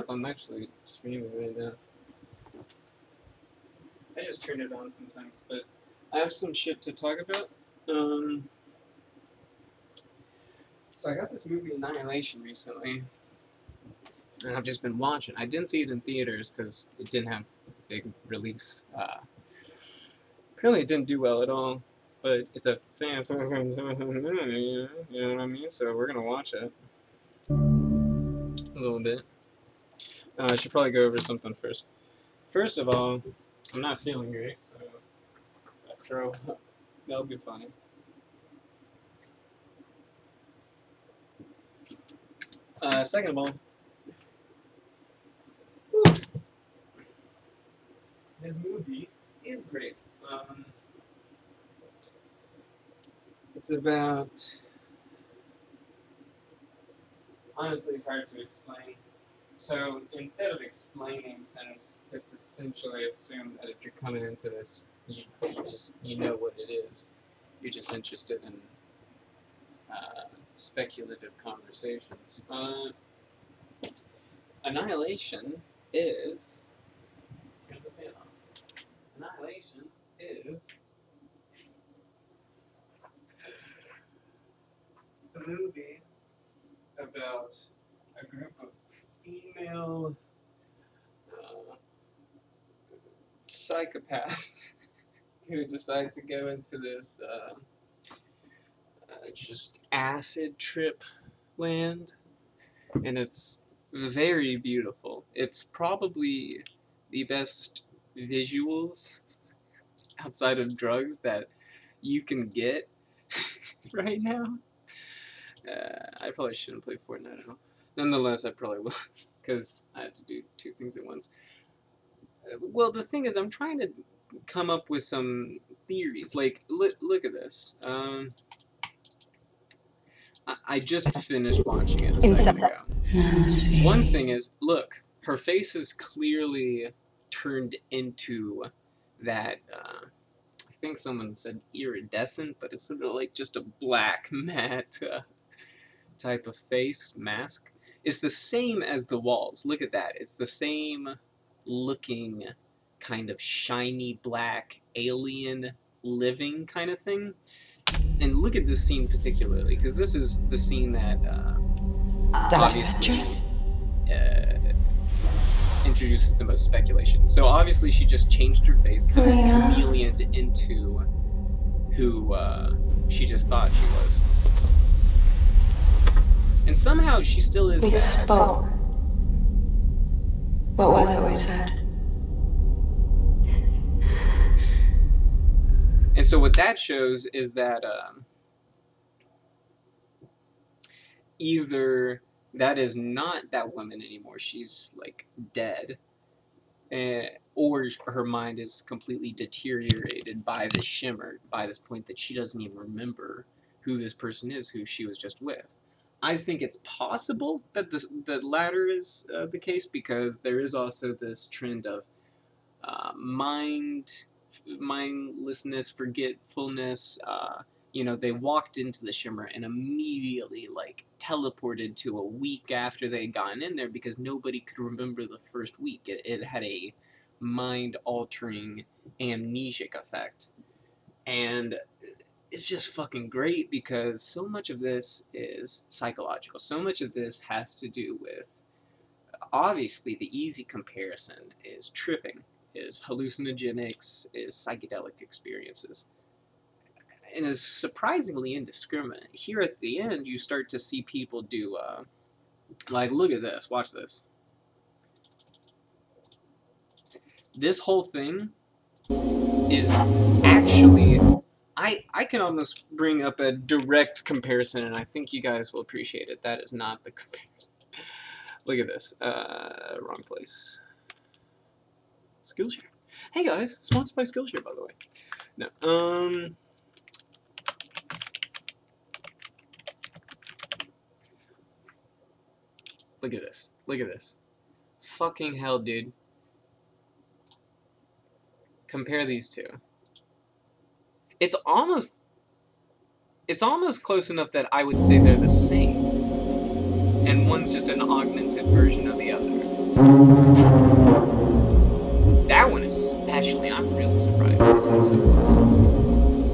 up. I'm actually streaming right now. I just turn it on sometimes, but I have some shit to talk about. So I got this movie Annihilation recently, and I've just been watching. I didn't see it in theaters because it didn't have a big release. Apparently it didn't do well at all, but it's a fan, you know what I mean? So we're gonna watch it a little bit. I should probably go over something first. First of all, I'm not feeling great, so I throw up. That'll be funny. Second of all, whew, this movie is great. It's about... Honestly, it's hard to explain. So, instead of explaining, since it's essentially assumed that if you're coming into this, you know what it is. You're just interested in speculative conversations. Annihilation is... Turn the fan off. Annihilation is... It's a movie about a group of female psychopaths who decide to go into this just acid trip land, and it's very beautiful. It's probably the best visuals outside of drugs that you can get right now. I probably shouldn't play Fortnite at all. Nonetheless, I probably will, because I had to do two things at once. Well, the thing is, I'm trying to come up with some theories. Like, look at this. I just finished watching it a second ago. One thing is, look, her face is clearly turned into that, I think someone said iridescent, but it's sort of like just a black matte type of face mask. It's the same as the walls. Look at that. It's the same looking kind of shiny black alien living kind of thing. And look at this scene particularly, because this is the scene that obviously introduces the most speculation. So obviously she just changed her face, kind of chameleoned into who she just thought she was. And somehow she still is. We spoke. What was it we said? And so what that shows is that either that is not that woman anymore, she's like dead, or her mind is completely deteriorated by the shimmer, by this point that she doesn't even remember who this person is, who she was just with. I think it's possible that the latter is the case, because there is also this trend of mindlessness, forgetfulness. You know, they walked into the shimmer and immediately like teleported to a week after they had gotten in there, because nobody could remember the first week. It had a mind-altering amnesic effect. And it's just fucking great, because so much of this is psychological. So much of this has to do with, obviously the easy comparison is tripping, is hallucinogenics, is psychedelic experiences, and is surprisingly indiscriminate. Here at the end, you start to see people do, like, look at this, watch this. This whole thing is actually, I can almost bring up a direct comparison, and I think you guys will appreciate it. That is not the comparison. Look at this. Wrong place. Skillshare. Hey guys, sponsored by Skillshare, by the way. No. Look at this. Look at this. Fucking hell, dude. Compare these two. It's almost close enough that I would say they're the same. And one's just an augmented version of the other. That one especially, I'm really surprised this one's so close.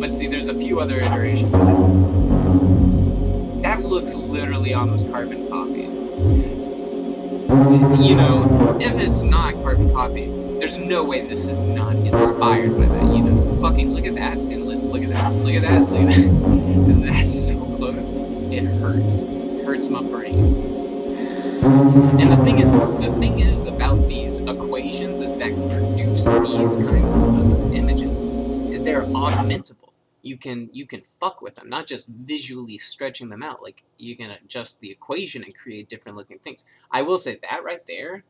But see, there's a few other iterations of it. That looks literally almost carbon copied. You know, if it's not carbon copied, there's no way this is not inspired by that, you know. Fucking look at that, and look at that, look at that, look at that. And that's so close, it hurts. It hurts my brain. And the thing is about these equations that produce these kinds of images is they're augmentable. You can fuck with them, not just visually stretching them out. Like, you can adjust the equation and create different looking things. I will say that right there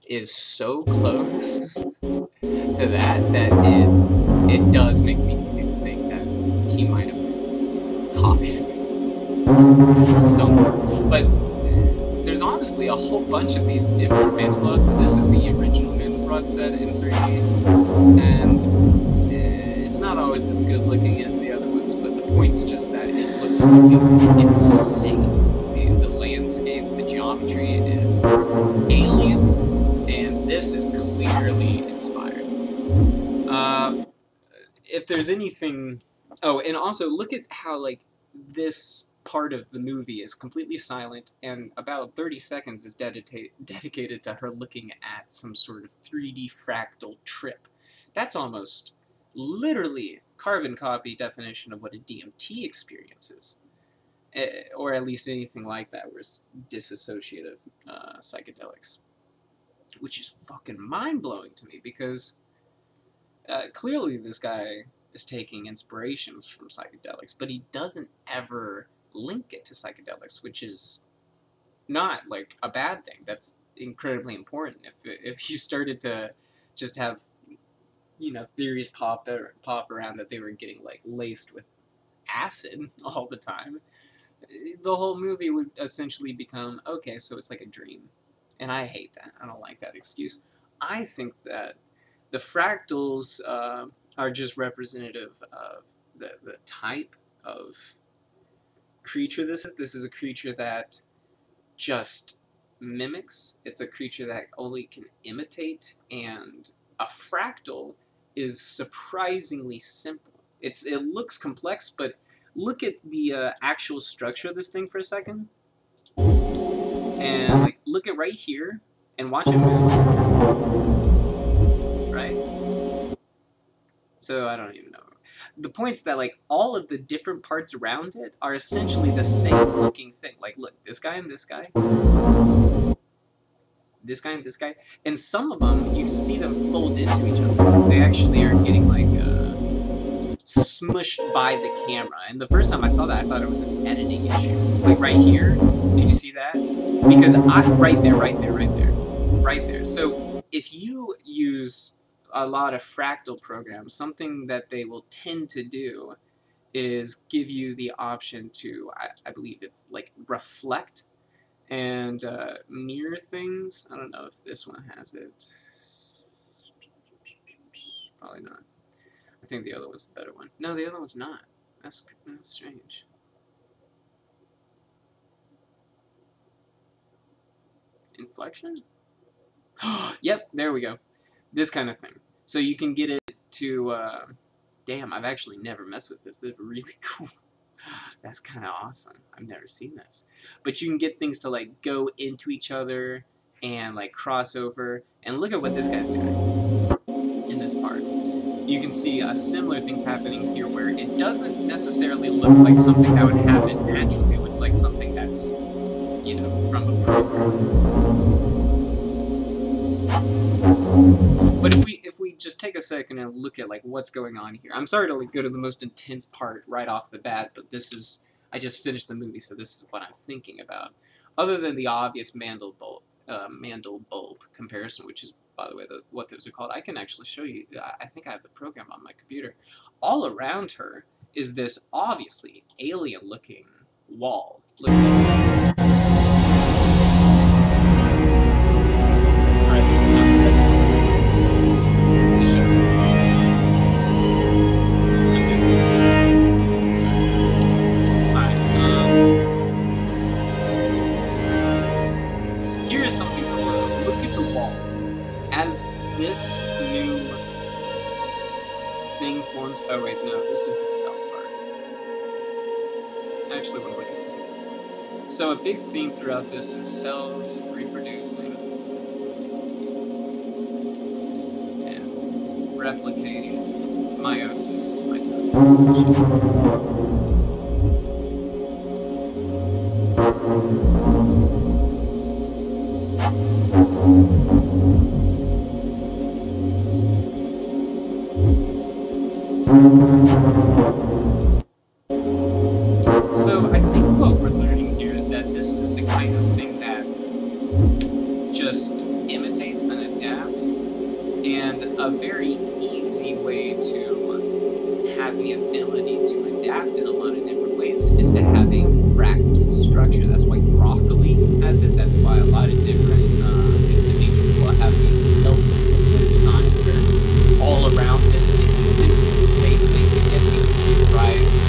is so close to that it does make me think that he might have copied it somewhere. But there's honestly a whole bunch of these different Mandelbrot. This is the original Mandelbrot set in 3D, and it's not always as good looking as the other ones, but the point's just that it looks fucking insane. The landscapes, the geometry is alien, and this is clearly inspired. If there's anything... Oh, and also, look at how, like, this part of the movie is completely silent, and about 30 seconds is dedicated to her looking at some sort of 3D fractal trip. That's almost literally carbon copy definition of what a DMT experience is. Or at least anything like that, where it's dissociative psychedelics. Which is fucking mind-blowing to me, because clearly this guy is taking inspirations from psychedelics, but he doesn't ever link it to psychedelics, which is not like a bad thing. That's incredibly important. If you started to just have, you know, theories pop around that they were getting like laced with acid all the time, the whole movie would essentially become, okay, so it's like a dream. And I hate that. I don't like that excuse. I think that the fractals are just representative of the type of creature this is. This is a creature that just mimics. It's a creature that only can imitate, and a fractal is surprisingly simple. It looks complex, but look at the actual structure of this thing for a second. And like, look at right here, and watch it move. Right? So I don't even know. The point's that like all of the different parts around it are essentially the same looking thing. Like, look, this guy and this guy. This guy and this guy. And some of them, you see them fold into each other. They actually are getting like smushed by the camera. And the first time I saw that, I thought it was an editing issue. Like right here, did you see that? Because right there. So if you use a lot of fractal programs, something that they will tend to do is give you the option to, I believe it's like reflect and mirror things. I don't know if this one has it. Probably not. I think the other one's the better one. No, the other one's not. That's strange. Inflection? Yep, there we go. This kind of thing. So you can get it to, damn, I've actually never messed with this. This is really cool. That's kind of awesome. I've never seen this. But you can get things to like go into each other and like cross over. And look at what this guy's doing in this part. You can see similar things happening here where it doesn't necessarily look like something that would happen naturally. It looks like something that's, you know, from a program. But if we just take a second and look at like what's going on here, I'm sorry to like go to the most intense part right off the bat, but this is, I just finished the movie, so this is what I'm thinking about. Other than the obvious Mandelbrot comparison, which is, by the way, what those are called, I can actually show you. I think I have the program on my computer. All around her is this obviously alien-looking wall. Look at this. Here is something cool. Look at the Oh wait, no, this is the cell part. I actually want to look at this. So a big theme throughout this is cells reproducing and replicating. Meiosis, mitosis. So I think what we're learning here is that this is the kind of thing that just imitates and adapts, and a very easy way to have the ability to adapt in a lot of different ways is to have a fractal structure. That's why broccoli has it. That's why a lot of different things in nature will have these self-similar designs where all around it, it's essentially the same thing, but yet they give rise to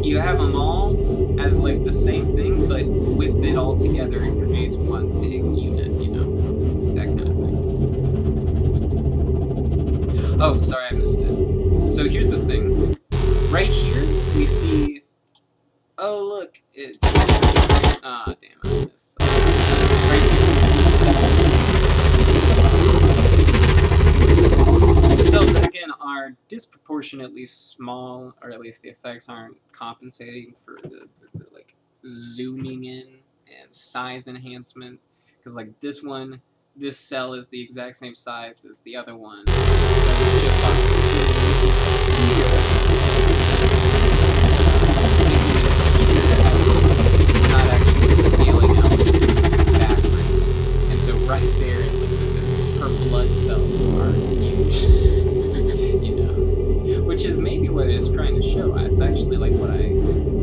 you have them all as like the same thing, but with it all together, it creates one big unit, you know, that kind of thing. Oh, sorry, I missed it. So here's the thing. Right here, we see. Oh, look, it's. Ah, damn, I missed. Right here, we see the cells again are disproportionately small, or at least the effects aren't compensating for the like zooming in and size enhancement. Because like this one, this cell is the exact same size as the other one. Just not actually scaling out backwards, and so right there it looks as if her blood cells are huge, you know, which is maybe what it's trying to show. It's actually like what I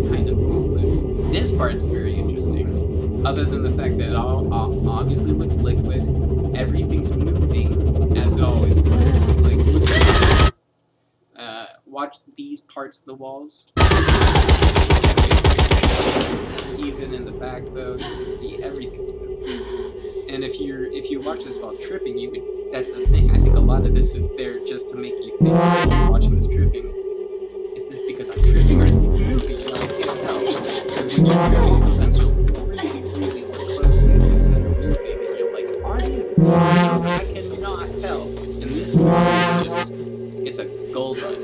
kind of concluded. This part's very interesting, other than the fact that it all obviously looks liquid. Everything's moving as it always was. Like, look at this. Watch these parts of the walls. Even in the back, though, you can see everything's moving. And if you watch this while tripping, you would. That's the thing. I think a lot of this is there just to make you think that you're watching this tripping. Is this because I'm tripping, or is this the movie? You know, I can't tell. Because when you're tripping, sometimes you'll really look closely at things that are moving, and you're like, are they moving? I cannot tell. And this movie is just. It's a gold mine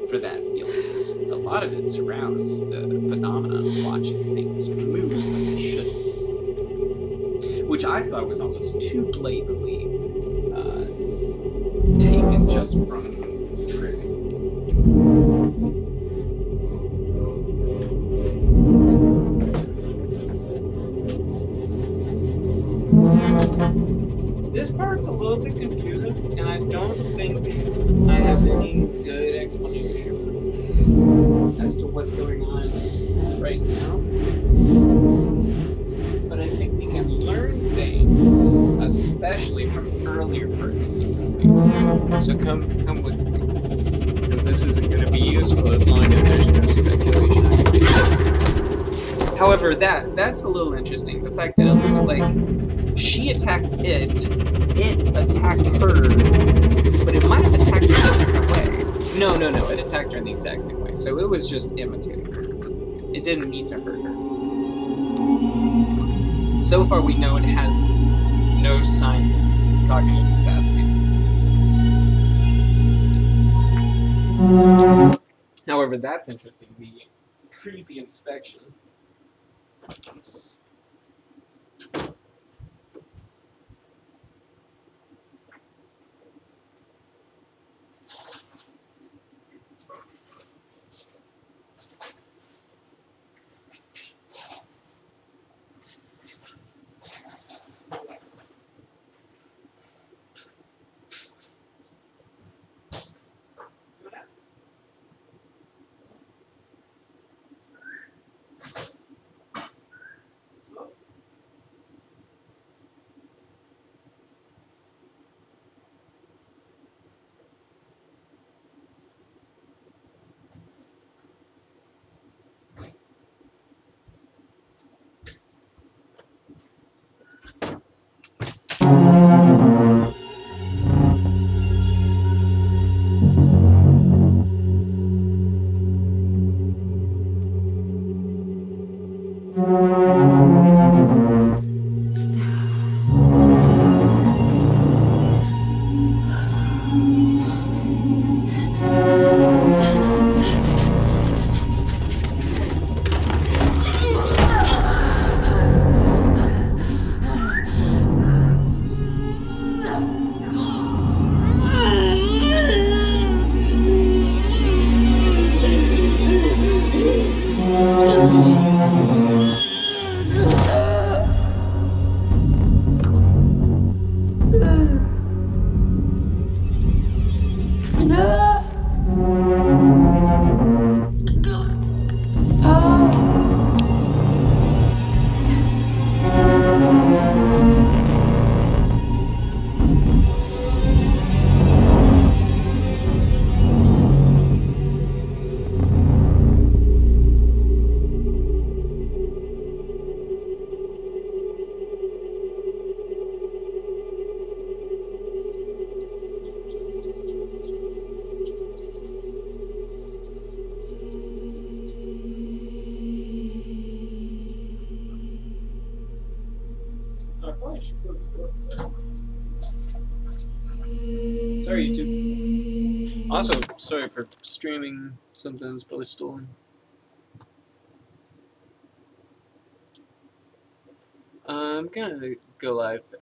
for that feeling. Because a lot of it surrounds the phenomenon of watching things move when they shouldn't. Which I thought was almost too blatantly taken just from tripping. This part's a little bit confusing, and I don't think I have any good explanation as to what's going on right now. But I think we can learn things, especially from earlier parts of the movie. So come with me, because this isn't going to be useful as long as there's no speculation. However, that's a little interesting. The fact that it looks like she attacked it attacked her, but it might have attacked her in a different way. No, it attacked her in the exact same way. So it was just imitating her. It didn't mean to hurt her. So far, we know it has no signs of cognitive capacities. However, that's interesting. The creepy inspection. I probably should close the door for that. Sorry, YouTube. Also, sorry for streaming something that's probably stolen. I'm gonna go live